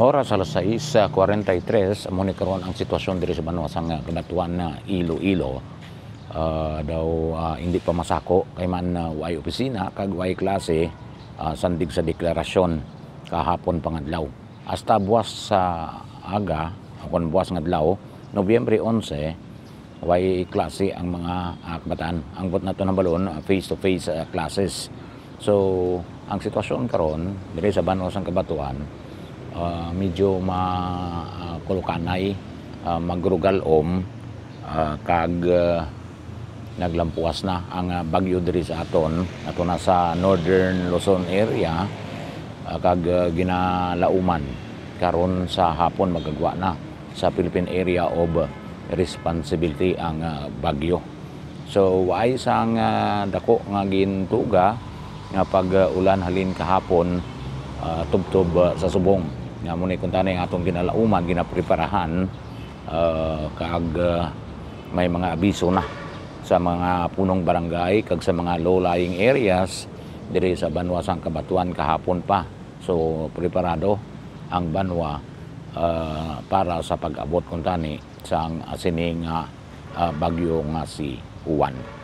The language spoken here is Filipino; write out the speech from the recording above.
Oras alas 6:43 amo ni karon ang sitwasyon diri sa Banwa sang Kabatuan na Iloilo. Hindi pa masako kay man way opisina kag way klase sandig sa deklarasyon kahapon pangadlaw. Hasta buwas sa aga, akon buwas nga adlaw, Nobyembre 11, way klase ang mga kabataan. Ang bot nato ng balon face-to-face classes. So, ang sitwasyon karon diri sa Banwa sang Kabatuan, medyo makulukanay, magrugalom, kag naglampuas na ang bagyo diri sa aton na sa Northern Luzon area, kag ginalauman karon sa hapon magagwa na sa Philippine Area of Responsibility ang bagyo. So ay sang dako nga gintuga nga pag-ulan halin kahapon tubtob sa subong. Nga muna kung tanay ang atong ginalauman, ginapreparahan, kag may mga abiso na sa mga punong barangay kag sa mga low-lying areas diri sa Banwa sang Kabatuan kahapon pa. So preparado ang Banwa para sa pag-abot kung tani sang sining bagyo nga si Juan.